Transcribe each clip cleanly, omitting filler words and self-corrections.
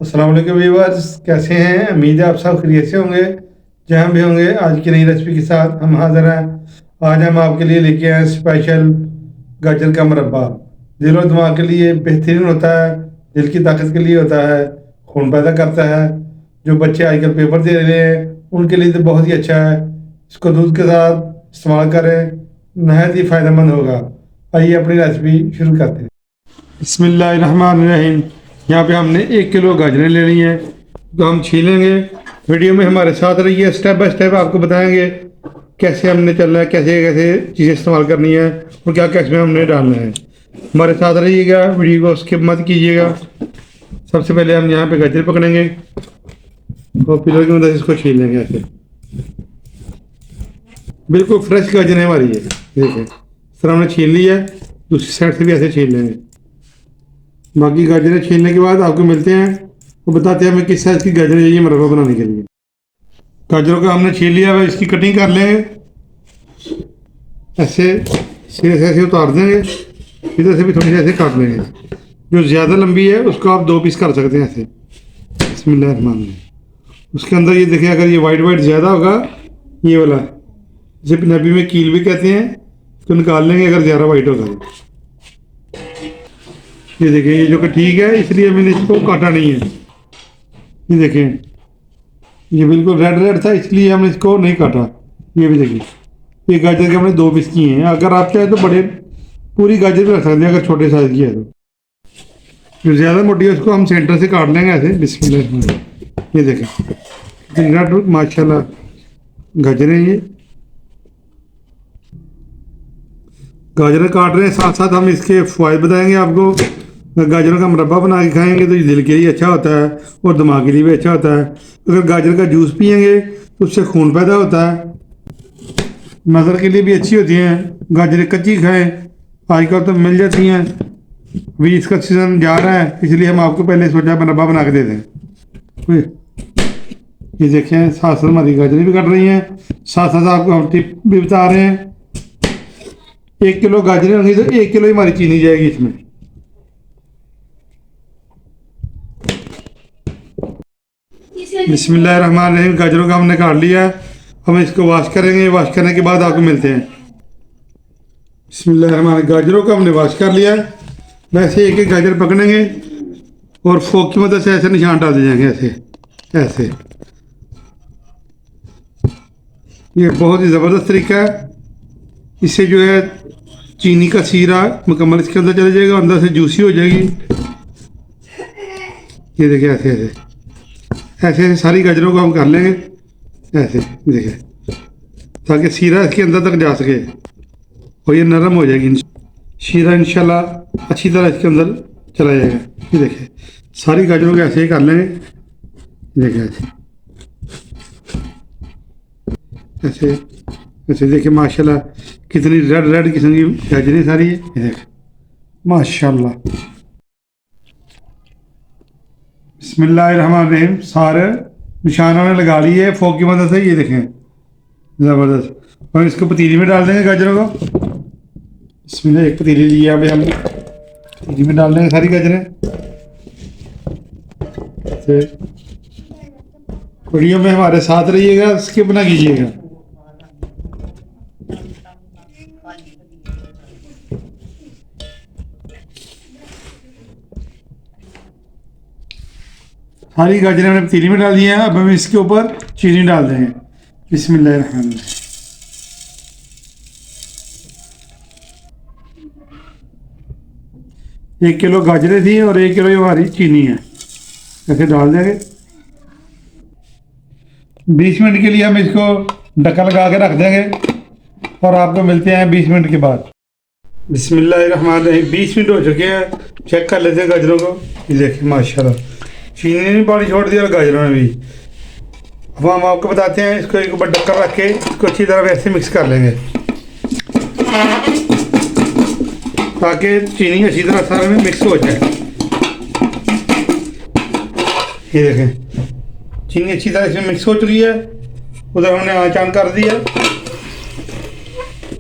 अस्सलाम वालेकुम व्यूअर्स, कैसे हैं? उम्मीद है आप सब खैरियत से होंगे। जहाँ भी होंगे, आज की नई रेसिपी के साथ हम हाज़िर हैं। आज हम आपके लिए लेके आए स्पेशल गाजर का मुरब्बा। दिल और दिमाग के लिए बेहतरीन होता है, दिल की ताकत के लिए होता है, खून पैदा करता है। जो बच्चे आजकल पेपर दे रहे हैं उनके लिए तो बहुत ही अच्छा है। इसको दूध के साथ इस्तेमाल करें, नहायत ही फ़ायदेमंद होगा। आइए अपनी रेसिपी शुरू करते हैं। बिस्मिल्लाहिर्रहमानिर्रहीम। यहाँ पे हमने 1 किलो गाजरें ले ली हैं, तो हम छीलेंगे। वीडियो में हमारे साथ रहिए, स्टेप बाय स्टेप आपको बताएंगे कैसे हमने चलना है, कैसे कैसे चीज़ें इस्तेमाल करनी है और क्या क्या इसमें हमने डालना है। हमारे साथ रहिएगा, वीडियो को स्किप मत कीजिएगा। सबसे पहले हम यहाँ पे गाजर पकड़ेंगे और पिलर की मदद से इसको छील लेंगे। ऐसे बिल्कुल फ्रेश गाजर है हमारी, ये देखिए इस तरह हमने छील ली है। दूसरी साइड से भी ऐसे छील लेंगे। बाकी गाजरें छीलने के बाद आपको मिलते हैं और बताते हैं हमें किस साइज़ की गाजरें चाहिए मुरब्बा बनाने के लिए। गाजरों को हमने छील लिया है, इसकी कटिंग कर लेंगे। ऐसे सिरे से ऐसे उतार देंगे, इधर से भी थोड़ी सी ऐसे काट लेंगे। जो ज़्यादा लंबी है उसको आप 2 पीस कर सकते हैं ऐसे। बिस्मिल्लाहिर्रहमानिर्रहीम। उसके अंदर ये देखिए, अगर ये वाइट ज़्यादा होगा, ये वाला जिसे पंजाबी में कील भी कहते हैं, तो निकाल लेंगे अगर ज़्यादा वाइट होगा। ये देखिए, ये जो कि ठीक है, इसलिए मैंने इसको काटा नहीं है। ये देखें, ये बिल्कुल रेड था, इसलिए हमने इसको नहीं काटा। ये भी देखिए, ये गाजर के हमने 2 पीस किए हैं। अगर आप चाहें तो बड़े पूरी गाजर भी रख सकते हैं, अगर छोटे साइज़ की है तो। जो ज़्यादा मोटी है उसको हम सेंटर से काट लेंगे ऐसे। बिस्मिल्लाह। ये देखें कितनी माशाल्लाह गाजरें, ये गाजरें काट रहे हैं, साथ साथ हम इसके फ़ायदे बताएंगे आपको। गाजरों का मुरब्बा बना के खाएंगे तो ये दिल के लिए अच्छा होता है और दिमाग के लिए भी अच्छा होता है। अगर गाजर का जूस पियेंगे तो उससे खून पैदा होता है, नज़र के लिए भी अच्छी होती हैं। गाजरें कच्ची खाएं, आजकल तो मिल जाती हैं। अभी इसका सीज़न जा रहा है, इसलिए हम आपको पहले सोचा मुरब्बा बना के दे दें। ये देखें, साथ साथ हमारी गाजरें भी कट रही हैं, साथ साथ आपको हम टिप भी बता रहे हैं। 1 किलो गाजरें होंगी तो 1 किलो ही हमारी चीनी जाएगी इसमें। बिस्मिल्लाहिर्रहमानिर्रहीम। गाजरों का हमने काट लिया, हम इसको वॉश करेंगे। वॉश करने के बाद आपको मिलते हैं। बिस्मिल्लाहिर्रहमानिर्रहीम। गाजरों का हमने वॉश कर लिया। वैसे एक एक गाजर पकड़ेंगे और फोक की मदद से ऐसे निशान डाल दिए जाएंगे, ऐसे ऐसे। ये बहुत ही ज़बरदस्त तरीका है। इससे जो है चीनी का सीरा मुकम्मल इसके अंदर चले जाएगा, अंदर से जूसी हो जाएगी। ये देखिए, ऐसे ऐसे ऐसे ऐसे सारी गाजरों को हम कर लेंगे ऐसे, देखिए, ताकि सीरा इसके अंदर तक जा सके और ये नरम हो जाएगी। शीरा इंशाल्लाह अच्छी तरह इसके अंदर चला जाएगा। ये देखिए, सारी गाजरों को ऐसे ही कर लेंगे। देखिए ऐसे ऐसे ऐसे। देखिए माशाल्लाह कितनी रेड किस्म की गाजरें सारी है। ये देखिए माशाल्लाह। बिस्मिल्लाहिर्रहमानिर्रहीम। सारे निशान हमने लगा लिए फोक की मदद से। ये देखें ज़बरदस्त। और इसको पतीली में डाल देंगे गाजरों को। इसमें एक पतीली ली है, अभी हम पतीली में डाल देंगे सारी गाजरें। वीडियो में हमारे साथ रहिएगा, स्किप ना कीजिएगा। सारी गाजरें हमने पतीली में डाल दी हैं। अब हम इसके ऊपर चीनी डाल देंगे। बिस्मिल्लाहिर्रहमानिर्रहीम। 1 किलो गाजरें थी और 1 किलो हमारी चीनी है, ऐसे डाल देंगे। 20 मिनट के लिए हम इसको ढक्कन लगा के रख देंगे और आपको मिलते हैं 20 मिनट के बाद। बिस्मिल्लाहिर्रहमानिर्रहीम। 20 मिनट हो चुके हैं, चेक कर लेते हैं गाजरों को। ये देखिए माशाल्लाह, चीनी ने भी पानी छोड़ दिया और गाजरों ने भी। अब हम आपको बताते हैं, इसको एक ऊपर ढक्कन रख के इसको अच्छी तरह वैसे मिक्स कर लेंगे ताकि चीनी अच्छी तरह सारे में मिक्स हो जाए। ये देखें, चीनी अच्छी तरह इसमें मिक्स हो चुकी है। उधर हमने आँच ऑन कर दिया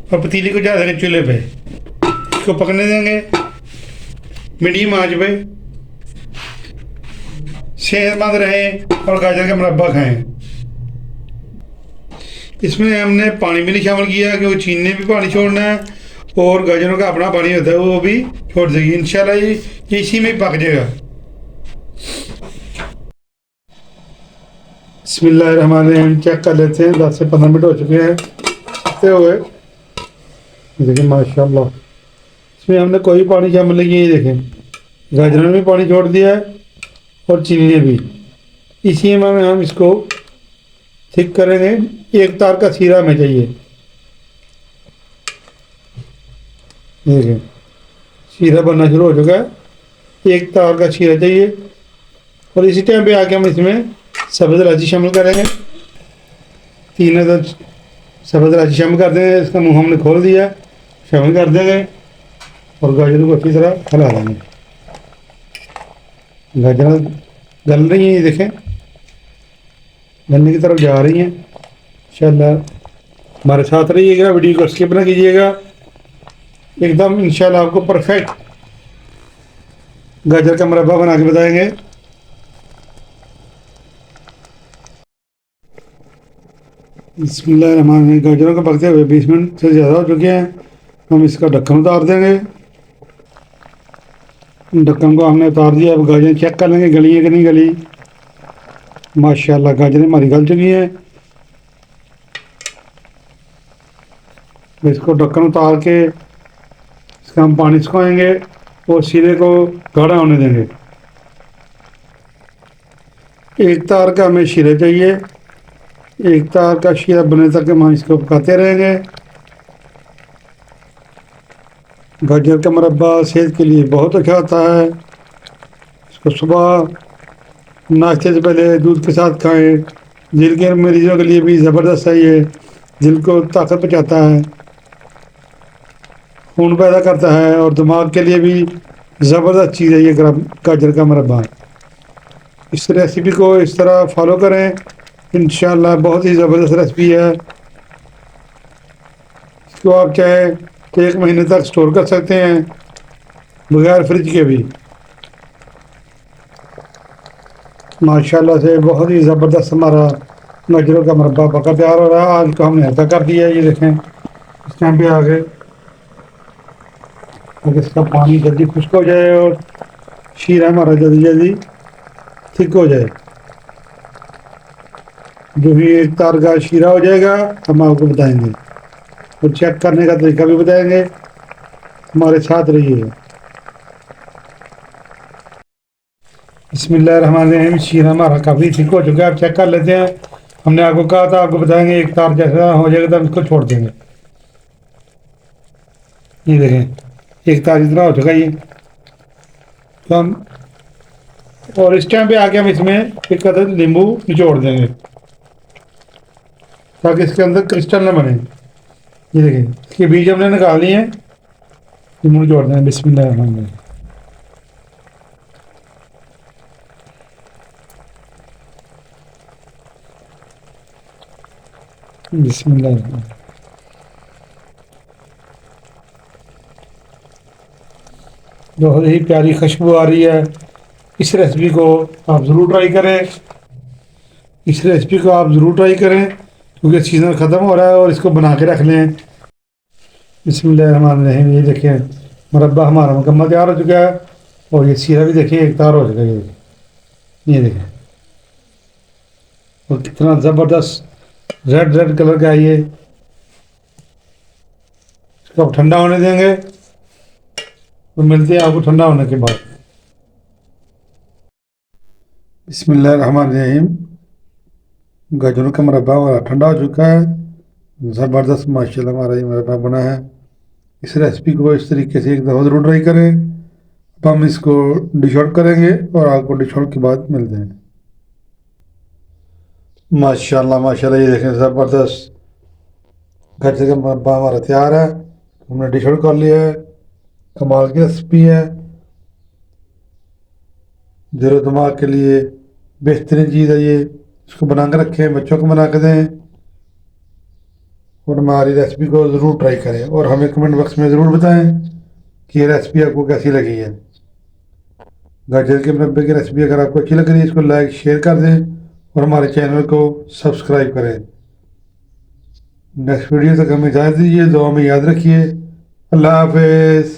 और पतीली को जा देंगे चूल्हे पे। इसको पकने देंगे मीडियम आंच पे। सेहतमंद रहें और गाजर का मुरब्बा खाएं। इसमें हमने पानी भी नहीं शामिल किया क्योंकि चीनी ने भी पानी छोड़ना है और गाजरों का अपना पानी होता है वो भी छोड़ देगी। इंशाल्लाह ये इसी में पक जाएगा। बिस्मिल्लाहिर्रहमानिर्रहीम। चेक कर लेते हैं, 10 से 15 मिनट हो चुके हैं पकते हुए। देखिए माशाल्लाह इसमें हमने कोई पानी शामिल नहीं किया। ये देखें गाजरों ने भी पानी छोड़ दिया है और चीनी ने भी। इसी में हम इसको थिक करेंगे। एक तार का सीरा हमें चाहिए। देखिए सीरा बनना शुरू हो चुका है। एक तार का सीरा चाहिए और इसी टाइम पे आके हम इसमें सब्ज़ इलायची शामिल करेंगे। 3 अदद सब्ज़ इलायची शामिल कर देंगे। इसका मुंह हमने खोल दिया, शामिल कर देंगे और गाजरों को अच्छी तरह हिला देंगे। गाजर गल रही हैं, ये देखें गलने की तरफ जा रही हैं। इंशाल्लाह हमारे साथ रहिएगा, वीडियो को स्किप ना कीजिएगा। एकदम इंशाल्लाह आपको परफेक्ट गाजर का मुरब्बा बना के बताएंगे। बिस्मिल्लाहिर्रहमानिर्रहीम। गाजरों को पकते हुए 20 मिनट से ज़्यादा हो चुके हैं। हम इसका ढक्कन उतार देंगे। ढक्कन को हमने उतार दिया। अब गाजरें चेक कर लेंगे गली है कि नहीं गली। माशाल्लाह गाजरें हमारी गल चुकी हैं। इसको ढक्कन उतार के इसका हम पानी सुखाएंगे और सीरे को गाढ़ा होने देंगे। एक तार का हमें शीरा चाहिए। एक तार का शीरा बनने तक हम इसको पकाते रहेंगे। गाजर का मुरब्बा सेहत के लिए बहुत अच्छा होता है। इसको सुबह नाश्ते से पहले दूध के साथ खाएं। दिल के मरीजों के लिए भी ज़बरदस्त है। ये दिल को ताकत पहुँचाता है, खून पैदा करता है और दिमाग के लिए भी ज़बरदस्त चीज़ है ये गाजर का मुरब्बा। इस रेसिपी को इस तरह फॉलो करें, इंशाल्लाह बहुत ही ज़बरदस्त रेसिपी है। इसको आप चाहे तो 1 महीने तक स्टोर कर सकते हैं बगैर फ्रिज के भी। माशाल्लाह से बहुत ही ज़बरदस्त हमारा गाजरों का मुरब्बा पका तैयार हो रहा है। आज को हमने ऐसा कर दिया है। ये देखें इस टाइम पे आगे अगर इसका पानी जल्दी खुश्क हो जाए और शीरा हमारा जल्दी जल्दी थिक हो जाए। जो भी एक तार का शीरा हो जाएगा हम आपको बताएंगे और चेक करने का तरीका भी बताएंगे। हमारे साथ रहिए। बिस्मिल्लाहिर्रहमानिर्रहीम। शीरा हमारा काफ़ी थिक हो चुका है। आप चेक कर लेते हैं। हमने आपको कहा था आपको बताएंगे। एक तार जैसा हो जाएगा तो हम इसको छोड़ देंगे। ये देखें एक तार इतना हो चुका है ये तो हम और इस टाइम पे आके हम इसमें एक अदद नींबू निचोड़ देंगे ताकि इसके अंदर क्रिस्टल न बने। ये देखें इसके बीज हमने निकाल लिए हैं। नींबू निचोड़ देंगे। बिस्मिल्लाहिर्रहमानिर्रहीम। बिस्मिल्लाहिर्रहमानिर्रहीम। बहुत ही प्यारी खुशबू आ रही है। इस रेसिपी को आप ज़रूर ट्राई करें। इस रेसिपी को आप ज़रूर ट्राई करें क्योंकि सीज़न ख़त्म हो रहा है और इसको बना के रख लें। बिस्मिल्लाहिर्रहमानिर्रहीम। ये देखिए मुरब्बा हमारा मुकम्मल तैयार हो चुका है और ये सीरा भी देखिए एक तार हो चुका है। ये देखें और कितना ज़बरदस्त रेड रेड कलर का है ये। इसको आप ठंडा होने देंगे तो मिलते हैं आपको ठंडा होने के बाद। बिस्मिल्लाहिर्रहमानिर्रहीम। गाजरों का मुरब्बा हमारा ठंडा हो चुका है। ज़बरदस्त माशाल्लाह हमारा ये मुरब्बा बना है। इस रेसिपी को इस तरीके से एक दफ़ा ज़रूर ट्राई करें। अब हम इसको डिश आउट करेंगे और आपको डिश आउट के बाद मिलते हैं। माशाल्लाह माशाल्लाह ये देखें ज़बरदस्त गाजर का मुरब्बा हमारा तैयार है। हमने डिश आउट कर लिया है। कमाल की रेसिपी है। दिल और दिमाग के लिए बेहतरीन चीज़ है ये। इसको बना कर रखें, बच्चों को बना कर दें और हमारी रेसिपी को ज़रूर ट्राई करें और हमें कमेंट बॉक्स में ज़रूर बताएं कि ये रेसिपी आपको कैसी लगी है। गाजर के मुरब्बे की रेसिपी अगर आपको अच्छी लग रही है इसको लाइक शेयर कर दें और हमारे चैनल को सब्सक्राइब करें। नेक्स्ट वीडियो तक हमें इजाज़त दीजिए, दुआ में याद रखिए। अल्लाह हाफिज़।